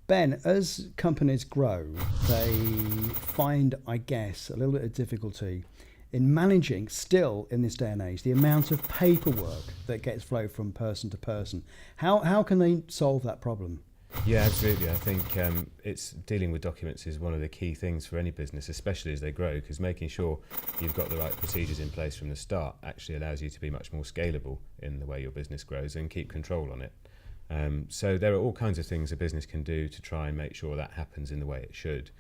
Ben, as companies grow, they find, I guess, a little bit of difficulty in managing, still in this day and age, the amount of paperwork that gets flowed from person to person. How can they solve that problem? Yeah, absolutely. I think it's dealing with documents is one of the key things for any business, especially as they grow, because making sure you've got the right procedures in place from the start actually allows you to be much more scalable in the way your business grows and keep control on it. So there are all kinds of things a business can do to try and make sure that happens in the way it should.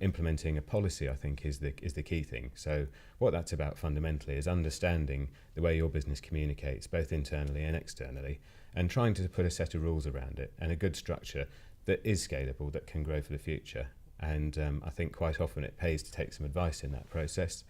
Implementing a policy, I think, is the key thing. So what that's about fundamentally is understanding the way your business communicates, both internally and externally, and trying to put a set of rules around it and a good structure that is scalable, that can grow for the future. And I think quite often it pays to take some advice in that process.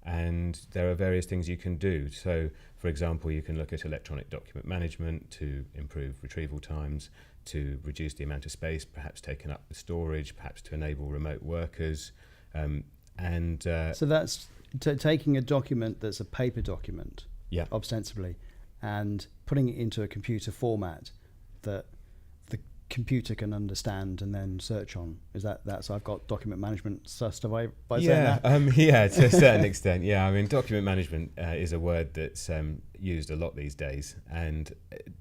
And there are various things you can do. So, for example, you can look at electronic document management to improve retrieval times, to reduce the amount of space perhaps taken up with storage, perhaps to enable remote workers. So that's taking a document that's a paper document, yeah, ostensibly, and putting it into a computer format that the computer can understand and then search on. Is that so? I've got document management stuff by saying that? Yeah, to a certain extent. Yeah, I mean, document management is a word that's used a lot these days. And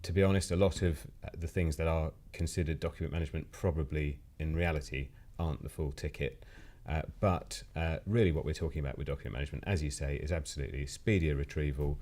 to be honest, a lot of the things that are considered document management probably in reality aren't the full ticket. But really what we're talking about with document management, as you say, is absolutely speedier retrieval,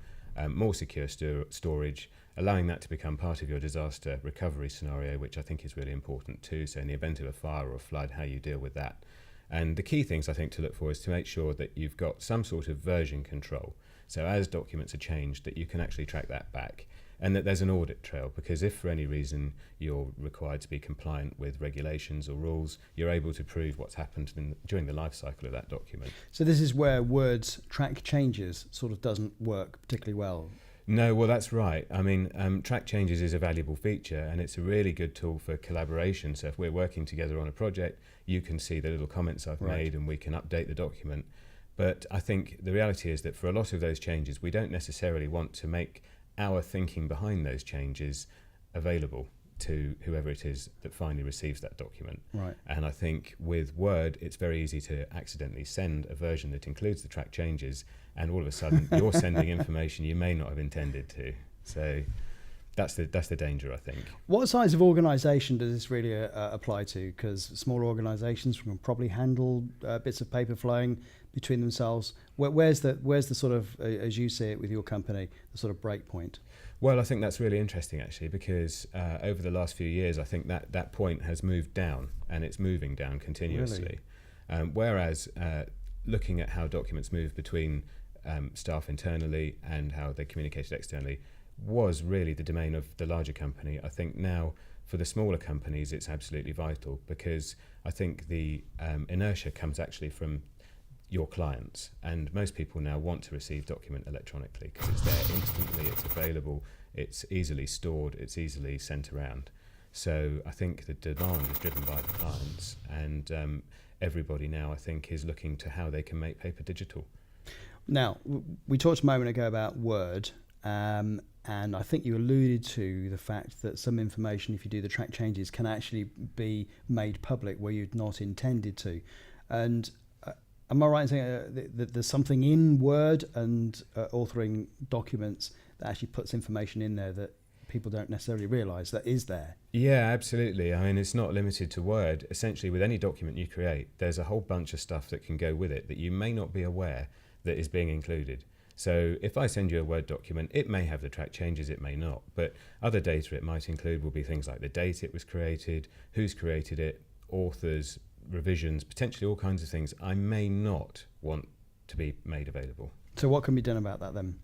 more secure storage, allowing that to become part of your disaster recovery scenario, which I think is really important too. So in the event of a fire or a flood, how you deal with that. And the key things I think to look for is to make sure that you've got some sort of version control. So as documents are changed, that you can actually track that back, and that there's an audit trail, because if for any reason you're required to be compliant with regulations or rules, you're able to prove what's happened during the life cycle of that document. So this is where Word's track changes sort of doesn't work particularly well. No, well, that's right. I mean, track changes is a valuable feature, and it's a really good tool for collaboration. So if we're working together on a project, you can see the little comments I've made and we can update the document. But I think the reality is that for a lot of those changes, we don't necessarily want to make our thinking behind those changes available to whoever it is that finally receives that document. Right. And I think with Word, it's very easy to accidentally send a version that includes the track changes, and all of a sudden you're sending information you may not have intended to. So that's the danger, I think. What size of organisation does this really apply to? Because smaller organisations can probably handle bits of paper flowing between themselves. Where's the sort of, as you see it with your company, the sort of break point? Well, I think that's really interesting actually, because over the last few years, I think that point has moved down, and it's moving down continuously. Really? Whereas looking at how documents move between staff internally and how they communicated externally was really the domain of the larger company. I think now for the smaller companies, it's absolutely vital, because I think the inertia comes actually from your clients, and most people now want to receive document electronically because it's there instantly, it's available, it's easily stored, it's easily sent around. So I think the demand is driven by the clients, and everybody now I think is looking to how they can make paper digital. Now, we talked a moment ago about Word, and I think you alluded to the fact that some information, if you do the track changes, can actually be made public where you'd not intended to. And am I right in saying that there's something in Word and authoring documents that actually puts information in there that people don't necessarily realise that is there? Yeah, absolutely. I mean, it's not limited to Word. Essentially, with any document you create, there's a whole bunch of stuff that can go with it that you may not be aware that is being included. So if I send you a Word document, it may have the track changes, it may not. But other data it might include will be things like the date it was created, who's created it, authors, revisions, potentially all kinds of things I may not want to be made available. So what can be done about that then?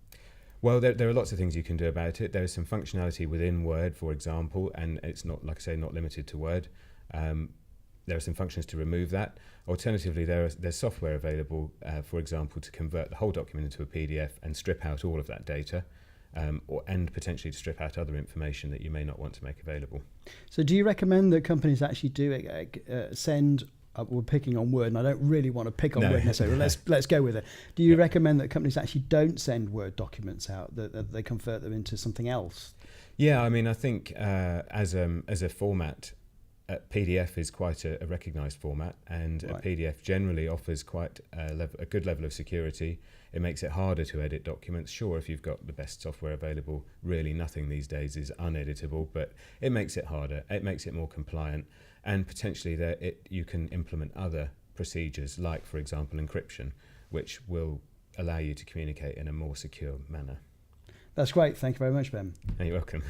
Well, there are lots of things you can do about it. There is some functionality within Word, for example, and it's not, like I say, not limited to Word. There are some functions to remove that. Alternatively, there's software available, for example, to convert the whole document into a PDF and strip out all of that data, and potentially to strip out other information that you may not want to make available. So do you recommend that companies actually do send, we're picking on Word, and I don't really want to pick on Word necessarily, let's go with it. Do you recommend that companies actually don't send Word documents out, that they convert them into something else? Yeah, I mean, I think as a format, PDF is quite a recognised format, and Right. a PDF generally offers quite a good level of security. It makes it harder to edit documents. Sure, if you've got the best software available, really nothing these days is uneditable, but it makes it harder. It makes it more compliant, and potentially you can implement other procedures, like, for example, encryption, which will allow you to communicate in a more secure manner. That's great. Thank you very much, Ben. You're welcome.